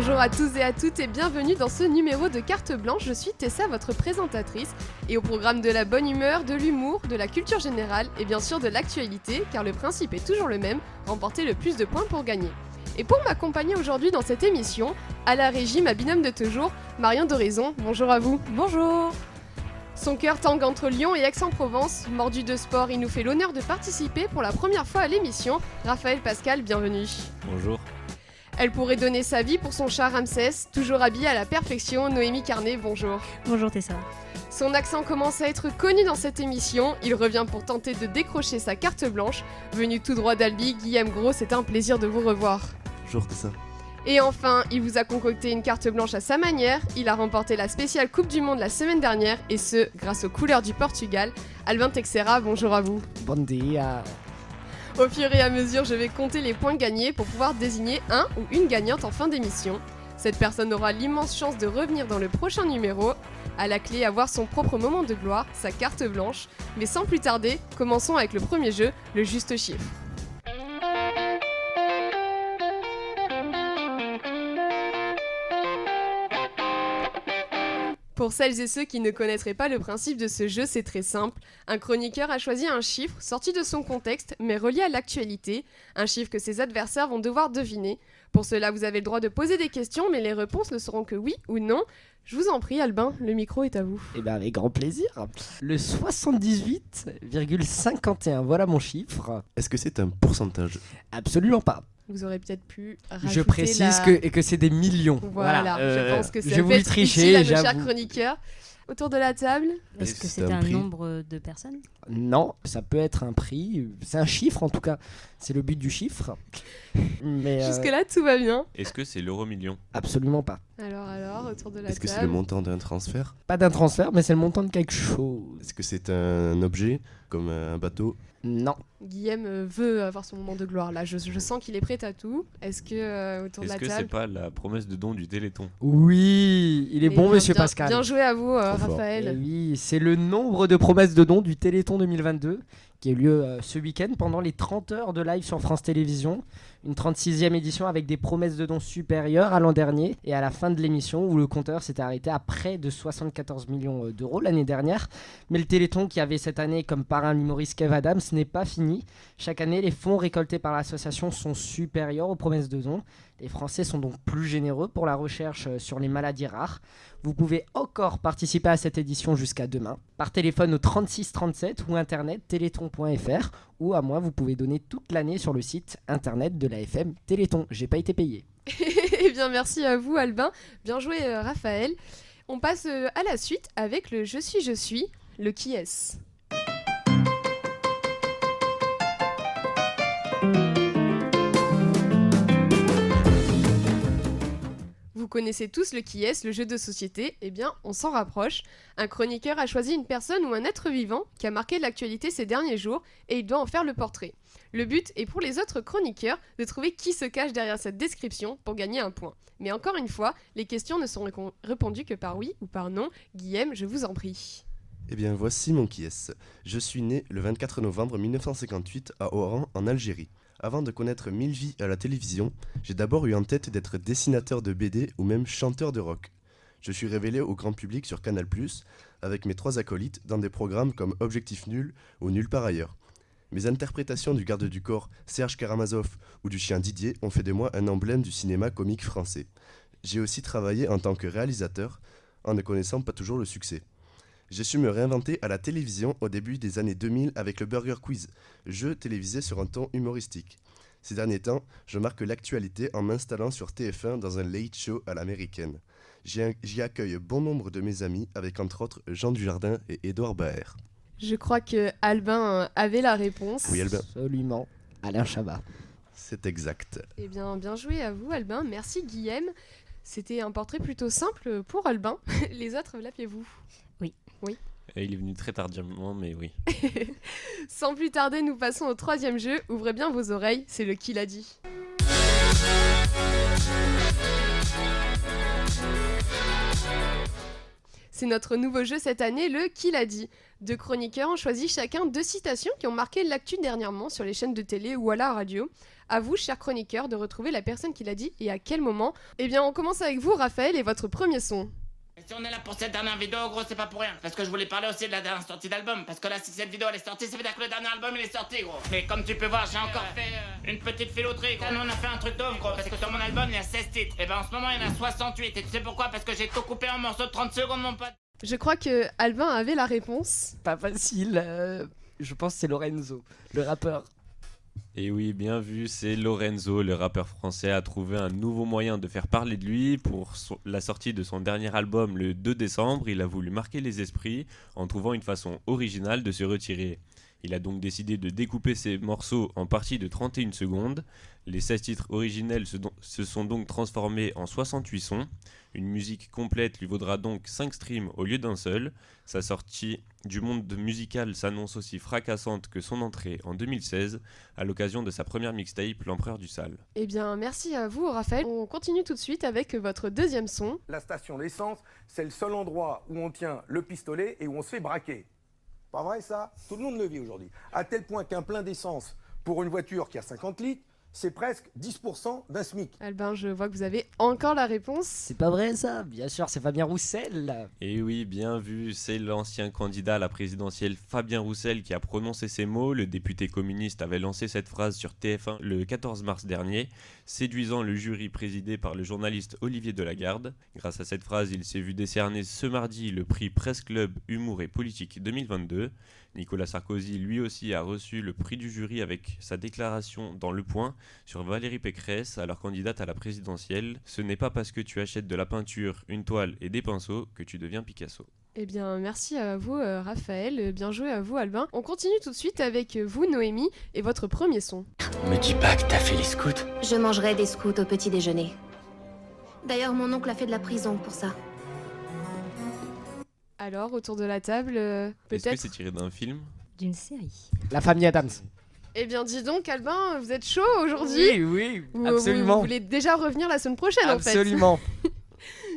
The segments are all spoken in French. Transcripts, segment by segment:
Bonjour à tous et à toutes et bienvenue dans ce numéro de Carte Blanche. Je suis Tessa, votre présentatrice, et au programme de la bonne humeur, de l'humour, de la culture générale et bien sûr de l'actualité, car le principe est toujours le même, remporter le plus de points pour gagner. Et pour m'accompagner aujourd'hui dans cette émission, à la régie, ma binôme de toujours, Marion d'Horizon. Bonjour à vous. Bonjour. Son cœur tangue entre Lyon et Aix-en-Provence. Mordu de sport, il nous fait l'honneur de participer pour la première fois à l'émission. Raphaël Pascal, bienvenue. Bonjour. Elle pourrait donner sa vie pour son chat Ramsès, toujours habillée à la perfection. Noémie Carnet, bonjour. Bonjour Tessa. Son accent commence à être connu dans cette émission. Il revient pour tenter de décrocher sa carte blanche. Venu tout droit d'Albi, Guillaume Gros, c'est un plaisir de vous revoir. Bonjour Tessa. Et enfin, il vous a concocté une carte blanche à sa manière. Il a remporté la spéciale Coupe du Monde la semaine dernière, et ce, grâce aux couleurs du Portugal. Albin Texera, bonjour à vous. Bon dia. Au fur et à mesure, je vais compter les points gagnés pour pouvoir désigner un ou une gagnante en fin d'émission. Cette personne aura l'immense chance de revenir dans le prochain numéro. À la clé, avoir son propre moment de gloire, sa carte blanche. Mais sans plus tarder, commençons avec le premier jeu, le juste chiffre. Pour celles et ceux qui ne connaîtraient pas le principe de ce jeu, c'est très simple. Un chroniqueur a choisi un chiffre sorti de son contexte, mais relié à l'actualité, un chiffre que ses adversaires vont devoir deviner. Pour cela, vous avez le droit de poser des questions, mais les réponses ne seront que oui ou non. Je vous en prie, Albin, le micro est à vous. Eh bien, avec grand plaisir. Le 78,51, voilà mon chiffre. Est-ce que c'est un pourcentage ? Absolument pas. Vous aurez peut-être pu rajouter Je précise que c'est des millions. Voilà, je pense que ça j'ai peut voulu être tricher, utile à nos chers j'avoue. chroniqueurs. Autour de la table. Est-ce que c'est un un prix nombre de personnes ? Non, ça peut être un prix. C'est un chiffre en tout cas. C'est le but du chiffre. Mais Jusque-là, tout va bien. Est-ce que c'est l'euro-million ? absolument pas. Alors, autour de la Est-ce que table. c'est le montant d'un transfert ? Pas d'un transfert, mais c'est le montant de quelque chose. Est-ce que c'est un objet, comme un bateau ? Non. Guillaume veut avoir son moment de gloire là. Je sens qu'il est prêt à tout. Est-ce que autour de Est-ce la que c'est table. pas la promesse de don du Téléthon ? Oui, il est Eh bon, bien, monsieur bien- Pascal. Bien joué à vous, Trop fort. Eh Raphaël. oui, c'est le nombre de promesses de dons du Téléthon 2022 qui a eu lieu ce week-end pendant les 30 heures de live sur France Télévisions. Une 36e édition avec des promesses de dons supérieures à l'an dernier et à la fin de l'émission où le compteur s'était arrêté à près de 74 millions d'euros l'année dernière. Mais le Téléthon qui avait cette année comme parrain l'humoriste Kev Adams n'est pas fini. Chaque année, les fonds récoltés par l'association sont supérieurs aux promesses de dons. Les Français sont donc plus généreux pour la recherche sur les maladies rares. Vous pouvez encore participer à cette édition jusqu'à demain, par téléphone au 36 37 ou internet téléthon.fr, ou à moi vous pouvez donner toute l'année sur le site internet de la FM Téléthon. J'ai pas été payé. Eh bien, merci à vous, Albin. Bien joué, Raphaël. On passe à la suite avec le Je suis, le qui est-ce. Vous connaissez tous le qui est-ce, le jeu de société. Eh bien, on s'en rapproche. Un chroniqueur a choisi une personne ou un être vivant qui a marqué l'actualité ces derniers jours et il doit en faire le portrait. Le but est pour les autres chroniqueurs de trouver qui se cache derrière cette description pour gagner un point. Mais encore une fois, les questions ne seront répondues que par oui ou par non. Guillaume, je vous en prie. Eh bien, voici mon qui est. Je suis né le 24 novembre 1958 à Oran, en Algérie. Avant de connaître 1000 vies à la télévision, j'ai d'abord eu en tête d'être dessinateur de BD ou même chanteur de rock. Je suis révélé au grand public sur Canal+, avec mes 3 acolytes dans des programmes comme Objectif Nul ou Nulle part ailleurs. Mes interprétations du garde du corps Serge Karamazov ou du chien Didier ont fait de moi un emblème du cinéma comique français. J'ai aussi travaillé en tant que réalisateur, en ne connaissant pas toujours le succès. J'ai su me réinventer à la télévision au début des années 2000 avec le Burger Quiz, jeu télévisé sur un ton humoristique. Ces derniers temps, je marque l'actualité en m'installant sur TF1 dans un late show à l'américaine. J'y accueille bon nombre de mes amis, avec entre autres Jean Dujardin et Édouard Baer. Je crois que Albin avait la réponse. Oui, Albin. Absolument. Alain Chabat. C'est exact. Eh bien, bien joué à vous, Albin. Merci, Guillaume. C'était un portrait plutôt simple pour Albin. Les autres, l'appelez-vous ? Et il est venu très tardivement, mais oui. Sans plus tarder, nous passons au 3e jeu. Ouvrez bien vos oreilles, c'est le qui l'a dit. C'est notre nouveau jeu cette année, le Qui l'a dit. 2 chroniqueurs ont choisi chacun 2 citations qui ont marqué l'actu dernièrement sur les chaînes de télé ou à la radio. À vous, chers chroniqueurs, de retrouver la personne qui l'a dit et à quel moment. Eh bien, on commence avec vous, Raphaël, et votre premier son. Si on est là pour cette dernière vidéo, gros, c'est pas pour rien. Parce que je voulais parler aussi de la dernière sortie d'album. Parce que là, si cette vidéo elle est sortie, ça veut dire que le dernier album il est sorti, gros. Mais comme tu peux voir, j'ai encore fait une petite filouterie, gros. Nous, on a fait un truc d'ouf, gros. Parce que sur mon album, il y a 16 titres. Et ben en ce moment, il y en a 68. Et tu sais pourquoi? Parce que j'ai tout coupé en morceaux de 30 secondes, mon pote. Je crois que Albin avait la réponse. Pas facile. Je pense que c'est Lorenzo, le rappeur. Et oui, bien vu, c'est Lorenzo, le rappeur français, a trouvé un nouveau moyen de faire parler de lui. Pour la sortie de son dernier album le 2 décembre, il a voulu marquer les esprits en trouvant une façon originale de se retirer. Il a donc décidé de découper ses morceaux en parties de 31 secondes. Les 16 titres originels se sont donc transformés en 68 sons. Une musique complète lui vaudra donc 5 streams au lieu d'un seul. Sa sortie du monde musical s'annonce aussi fracassante que son entrée en 2016 à l'occasion de sa première mixtape, L'Empereur du Sale. Eh bien, merci à vous, Raphaël. On continue tout de suite avec votre deuxième son. La station d'essence, c'est le seul endroit où on tient le pistolet et où on se fait braquer. Pas vrai ça? Tout le monde le vit aujourd'hui. À tel point qu'un plein d'essence pour une voiture qui a 50 litres, c'est presque 10% d'un SMIC. Albin, je vois que vous avez encore la réponse. C'est pas vrai ça? Bien sûr, c'est Fabien Roussel. Et oui, bien vu, c'est l'ancien candidat à la présidentielle Fabien Roussel qui a prononcé ces mots. Le député communiste avait lancé cette phrase sur TF1 le 14 mars dernier, séduisant le jury présidé par le journaliste Olivier Delagarde. Grâce à cette phrase, il s'est vu décerner ce mardi le prix Presse Club Humour et Politique 2022. Nicolas Sarkozy, lui aussi, a reçu le prix du jury avec sa déclaration dans Le Point sur Valérie Pécresse, alors candidate à la présidentielle. Ce n'est pas parce que tu achètes de la peinture, une toile et des pinceaux que tu deviens Picasso. Eh bien, merci à vous, Raphaël. Bien joué à vous, Albin. On continue tout de suite avec vous, Noémie, et votre premier son. Me dis pas que t'as fait les scouts. Je mangerai des scouts au petit déjeuner. D'ailleurs, mon oncle a fait de la prison pour ça. Alors, autour de la table, Est-ce peut-être... que c'est tiré d'un film? D'une série. La famille Adams. Eh bien, dis donc, Albin, vous êtes chaud aujourd'hui? Oui, Ou absolument. Vous voulez déjà revenir la semaine prochaine, Absolument. en fait.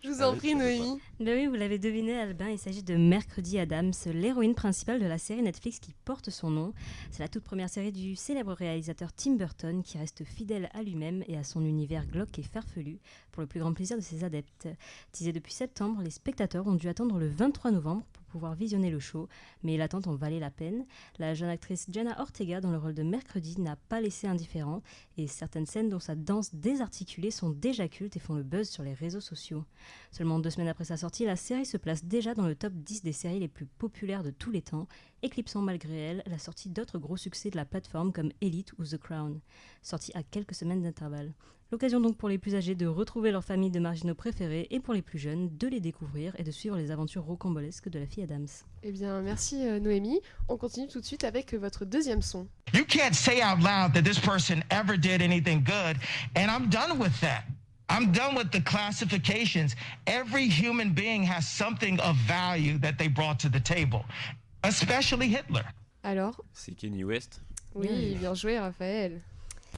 Je vous en prie, Noémie. Ben oui, vous l'avez deviné, Albin, il s'agit de Mercredi Adams, l'héroïne principale de la série Netflix qui porte son nom. C'est la toute première série du célèbre réalisateur Tim Burton qui reste fidèle à lui-même et à son univers glauque et farfelu pour le plus grand plaisir de ses adeptes. Teasé depuis septembre, les spectateurs ont dû attendre le 23 novembre pour pouvoir visionner le show, mais l'attente en valait la peine. La jeune actrice Jenna Ortega, dans le rôle de Mercredi, n'a pas laissé indifférent et certaines scènes dont sa danse désarticulée sont déjà cultes et font le buzz sur les réseaux sociaux. Seulement 2 semaines après sa sortie, la série se place déjà dans le top 10 des séries les plus populaires de tous les temps, éclipsant malgré elle la sortie d'autres gros succès de la plateforme comme Elite ou The Crown, sortis à quelques semaines d'intervalle. L'occasion donc pour les plus âgés de retrouver leur famille de marginaux préférés et pour les plus jeunes de les découvrir et de suivre les aventures rocambolesques de la fille Adams. Eh bien, merci Noémie. On continue tout de suite avec votre deuxième son. You can't say out loud that this person ever did anything good, and I'm done with that. I'm done with the classifications. Every human being has something of value that they brought to the table, especially Hitler. Alors? C'est Kanye West. Oui, bien joué, Raphaël.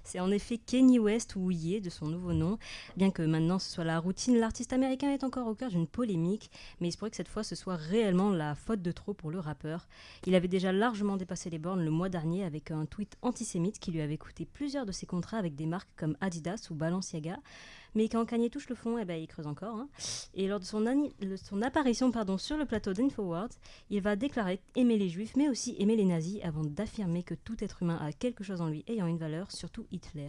C'est en effet Kanye West, ou Ye de son nouveau nom. Bien que maintenant ce soit la routine, l'artiste américain est encore au cœur d'une polémique, mais il se pourrait que cette fois ce soit réellement la faute de trop pour le rappeur. Il avait déjà largement dépassé les bornes le mois dernier avec un tweet antisémite qui lui avait coûté plusieurs de ses contrats avec des marques comme Adidas ou Balenciaga. Mais quand Kanye touche le fond, il creuse encore. Hein. Et lors de son apparition sur le plateau d'InfoWars, il va déclarer aimer les juifs, mais aussi aimer les nazis, avant d'affirmer que tout être humain a quelque chose en lui ayant une valeur, surtout Hitler.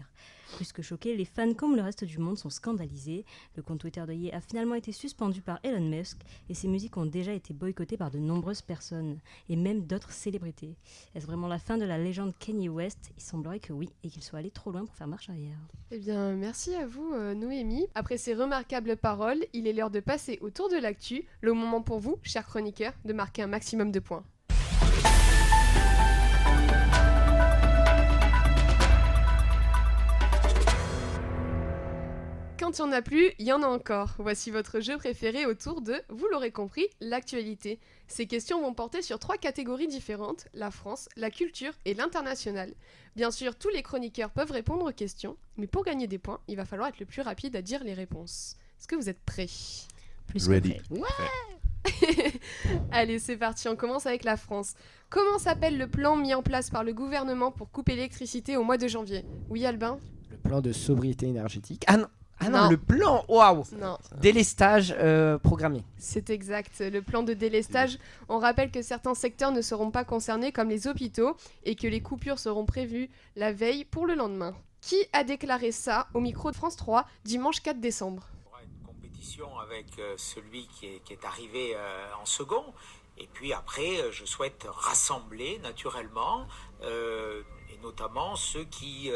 Plus que choqués, les fans comme le reste du monde sont scandalisés. Le compte Twitter de Ye a finalement été suspendu par Elon Musk et ses musiques ont déjà été boycottées par de nombreuses personnes, et même d'autres célébrités. Est-ce vraiment la fin de la légende Kanye West? Il semblerait que oui, et qu'il soit allé trop loin pour faire marche arrière. Eh bien, merci à vous, Noémie. Après ces remarquables paroles, il est l'heure de passer au tour de l'actu. Le moment pour vous, chers chroniqueurs, de marquer un maximum de points. Quand il n'y en a plus, il y en a encore. Voici votre jeu préféré autour de, vous l'aurez compris, l'actualité. Ces questions vont porter sur 3 catégories différentes, la France, la culture et l'international. Bien sûr, tous les chroniqueurs peuvent répondre aux questions, mais pour gagner des points, il va falloir être le plus rapide à dire les réponses. Est-ce que vous êtes prêts? Plus Ready. que prêt. Ouais. Allez, c'est parti, on commence avec la France. Comment s'appelle le plan mis en place par le gouvernement pour couper l'électricité au mois de janvier? Oui, Albin? Le plan de sobriété énergétique. Ah non, Non. le plan, waouh. Non, Délestage programmé. c'est exact. Le plan de délestage, on rappelle que certains secteurs ne seront pas concernés comme les hôpitaux et que les coupures seront prévues la veille pour le lendemain. Qui a déclaré ça au micro de France 3 dimanche 4 décembre? Une compétition avec celui qui est arrivé en second. Et puis après, je souhaite rassembler naturellement, et notamment ceux qui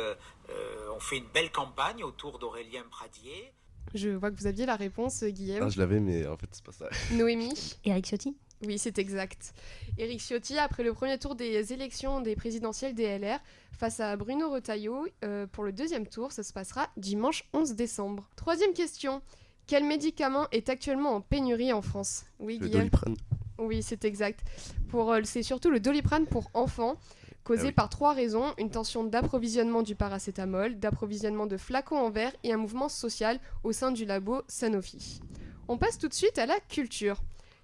ont fait une belle campagne autour d'Aurélien Pradier. Je vois que vous aviez la réponse, Guillaume. Ah, je l'avais, mais en fait, c'est pas ça. Noémie? Éric Ciotti? Oui, c'est exact. Éric Ciotti, après le premier tour des élections des présidentielles des LR, face à Bruno Retailleau, pour le deuxième tour, ça se passera dimanche 11 décembre. Troisième question. Quel médicament est actuellement en pénurie en France? Oui, Le Guillaume? Doliprane. Oui, c'est exact. C'est surtout le Doliprane pour enfants, causé Ah oui. par 3 raisons. Une tension d'approvisionnement du paracétamol, d'approvisionnement de flacons en verre et un mouvement social au sein du labo Sanofi. On passe tout de suite à la culture.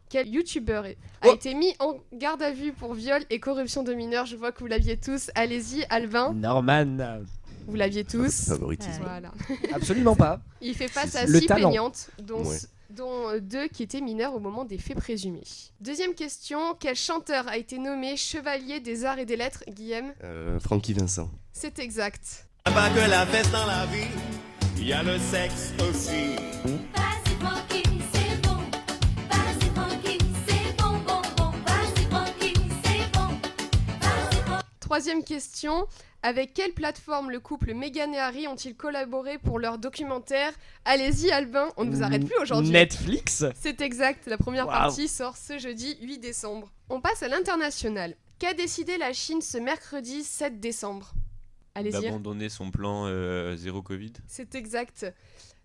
Quel youtubeur a été mis en garde à vue pour viol et corruption de mineurs? Je vois que vous l'aviez tous. Allez-y, Albin. Norman. Vous l'aviez tous. Favoritisme. Voilà. Absolument pas. Il fait face à Le 6 talent. plaignantes, dont Ouais. 2 qui étaient mineurs au moment des faits présumés. Deuxième question, quel chanteur a été nommé chevalier des arts et des lettres, Guillaume? Francky Vincent. C'est exact. Pas que la fête dans la vie, il y a le sexe aussi. Vas-y tranquille, c'est bon. Vas-y tranquille, c'est bon, bon, bon. Vas-y tranquille, c'est bon. Vas-y tranquille. Troisième question, avec quelle plateforme le couple Meghan et Harry ont-ils collaboré pour leur documentaire? Allez-y, Albin, on ne vous arrête plus aujourd'hui. Netflix. C'est exact, la première Waouh. partie sort ce jeudi 8 décembre. On passe à l'international. Qu'a décidé la Chine ce mercredi 7 décembre? Allez-y. D'abandonner son plan zéro Covid. C'est exact.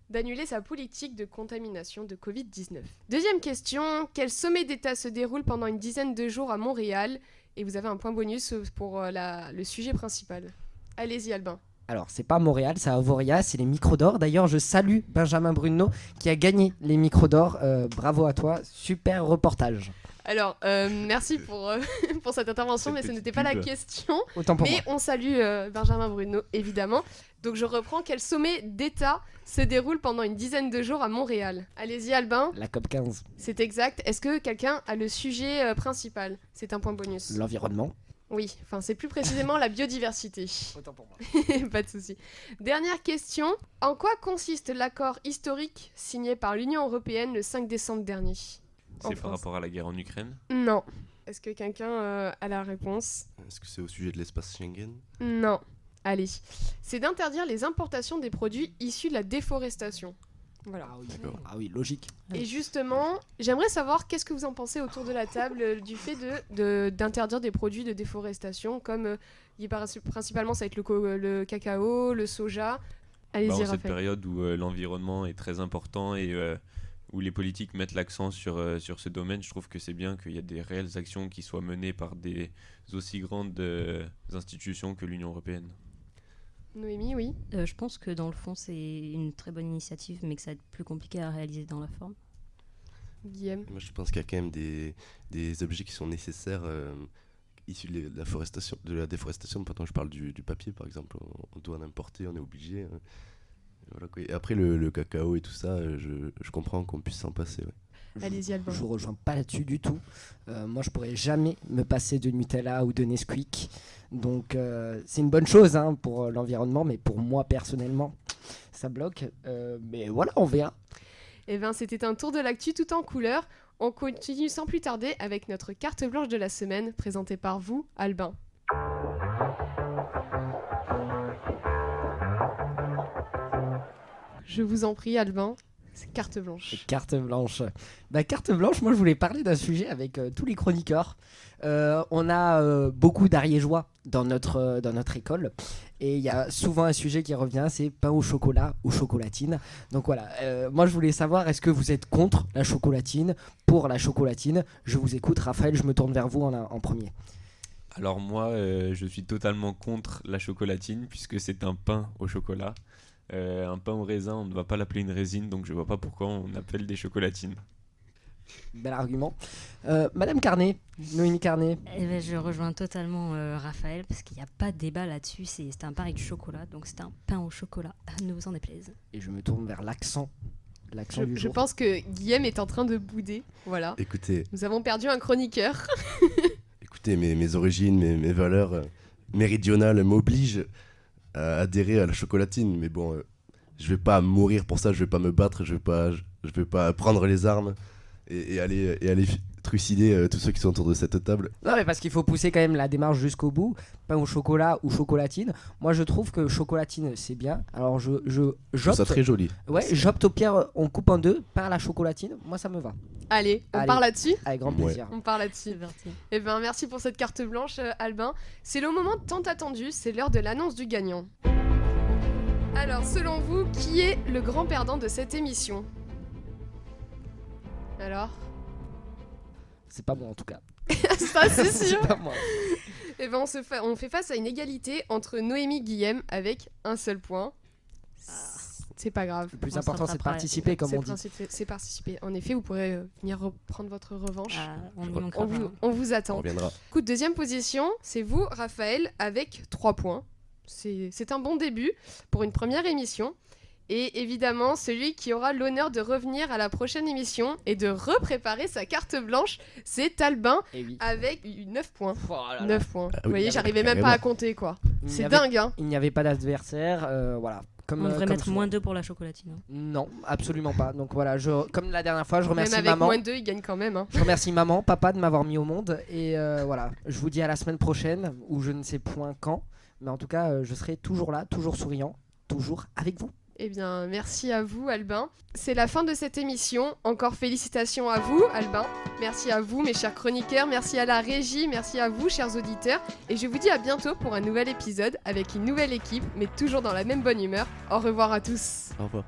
D'annuler sa politique de contamination de Covid-19. Deuxième question, quel sommet d'État se déroule pendant une dizaine de jours à Montréal? Et vous avez un point bonus pour le sujet principal. Allez-y, Albin. Alors, c'est pas Montréal, c'est à Avoria, c'est les micros d'or. D'ailleurs, je salue Benjamin Bruno qui a gagné les micros d'or. Bravo à toi, super reportage. Alors, merci pour cette intervention, mais ce n'était pas la question. Autant pour mais moi. on salue Benjamin Bruno, évidemment. Donc, je reprends. Quel sommet d'État se déroule pendant une dizaine de jours à Montréal? Allez-y, Albin. La COP 15. C'est exact. Est-ce que quelqu'un a le sujet principal? C'est un point bonus. L'environnement. Oui, enfin, c'est plus précisément la biodiversité. Autant pour moi. Pas de souci. Dernière question. En quoi consiste l'accord historique signé par l'Union européenne le 5 décembre dernier? En C'est par France. rapport à la guerre en Ukraine. Non. Est-ce que quelqu'un a la réponse? Est-ce que c'est au sujet de l'espace Schengen? Non. Allez. C'est d'interdire les importations des produits issus de la déforestation. Voilà. Ah oui, D'accord. Ah oui, logique. Et justement, j'aimerais savoir qu'est-ce que vous en pensez autour de la table du fait d'interdire des produits de déforestation comme principalement ça va être le cacao, le soja. Allez-y, En cette Raphaël. période où l'environnement est très important et où les politiques mettent l'accent sur ce domaine, je trouve que c'est bien qu'il y ait des réelles actions qui soient menées par des aussi grandes institutions que l'Union européenne. Noémie, oui. Je pense que dans le fond, c'est une très bonne initiative, mais que ça va être plus compliqué à réaliser dans la forme. Guillaume. Moi, je pense qu'il y a quand même des objets qui sont nécessaires issus de la déforestation. Pardon, je parle du papier, par exemple. On doit en importer, on est obligé. Voilà, quoi. Et après, le cacao et tout ça, je comprends qu'on puisse s'en passer. Ouais. Allez-y, Albin. Je vous rejoins pas là-dessus du tout. Moi, je pourrais jamais me passer de Nutella ou de Nesquik. Donc, c'est une bonne chose pour l'environnement, mais pour moi personnellement, ça bloque. Mais voilà, on verra. Eh bien, c'était un tour de l'actu tout en couleur. On continue sans plus tarder avec notre carte blanche de la semaine, présentée par vous, Albin. Je vous en prie, Albin. C'est carte blanche. Carte blanche. Carte blanche, moi je voulais parler d'un sujet avec tous les chroniqueurs. On a beaucoup d'ariégeois dans notre école. Et il y a souvent un sujet qui revient, c'est pain au chocolat ou chocolatine. Donc voilà, moi je voulais savoir, est-ce que vous êtes contre la chocolatine, pour la chocolatine? Je vous écoute, Raphaël, je me tourne vers vous en premier. Alors moi, je suis totalement contre la chocolatine, puisque c'est un pain au chocolat. Un pain au raisin, on ne va pas l'appeler une résine, donc je vois pas pourquoi on appelle des chocolatines. Bel argument. Madame Carnet, Noémie Carnet. Eh ben, je rejoins totalement Raphaël parce qu'il n'y a pas de débat là-dessus. C'est un pain avec du chocolat, donc c'est un pain au chocolat. Ne vous en déplaise. Et je me tourne vers l'accent du Je jour. pense que Guillaume est en train de bouder. Voilà. Écoutez, Nous avons perdu un chroniqueur. mes origines, mes valeurs méridionales m'obligent à adhérer à la chocolatine. Mais bon, je vais pas mourir pour ça, je vais pas me battre, je vais pas prendre les armes et aller trucider tous ceux qui sont autour de cette table. Non, mais parce qu'il faut pousser quand même la démarche jusqu'au bout. Pain au chocolat ou chocolatine. Moi, je trouve que chocolatine, c'est bien. Alors, Je trouve ça très joli. Ouais, j'opte au pire, on coupe en deux par la chocolatine. Moi, ça me va. Allez, on Allez. part là-dessus. Avec grand plaisir. On part là-dessus. C'est parti. Eh ben, merci pour cette carte blanche, Albin. C'est le moment tant attendu, c'est l'heure de l'annonce du gagnant. Alors, selon vous, qui est le grand perdant de cette émission? Alors? C'est pas moi en tout cas. Ça, c'est sûr. C'est pas moi. Eh ben, on fait face à une égalité entre Noémie et Guillaume avec un seul point. C'est pas grave. Le plus On important, se c'est de rattrapera. participer, comme on dit. C'est participer. En effet, vous pourrez venir reprendre votre revanche. Ah, on y On manquera pas. On vous On attend. reviendra. Coup de deuxième position, c'est vous, Raphaël, avec 3 points. C'est un bon début pour une première émission. Et évidemment, celui qui aura l'honneur de revenir à la prochaine émission et de repréparer sa carte blanche, c'est Albin Et oui. avec 9 points. Oh là là. 9 points. Ah oui, Vous voyez, ah, j'arrivais même carrément. pas à compter, quoi. Il n'y C'est avait- dingue, hein. Il n'y avait pas d'adversaire. Voilà. Comme, On devrait comme mettre souvent. moins 2 pour la chocolatine. hein. Non, absolument pas. Donc voilà, comme la dernière fois, je remercie Même avec maman. moins 2, il gagne quand même, hein. Je remercie maman, papa de m'avoir mis au monde. Et voilà, je vous dis à la semaine prochaine, ou je ne sais point quand. Mais en tout cas, je serai toujours là, toujours souriant, toujours avec vous. Eh bien, merci à vous, Albin. C'est la fin de cette émission. Encore félicitations à vous, Albin. Merci à vous, mes chers chroniqueurs. Merci à la régie. Merci à vous, chers auditeurs. Et je vous dis à bientôt pour un nouvel épisode avec une nouvelle équipe, mais toujours dans la même bonne humeur. Au revoir à tous. Au revoir.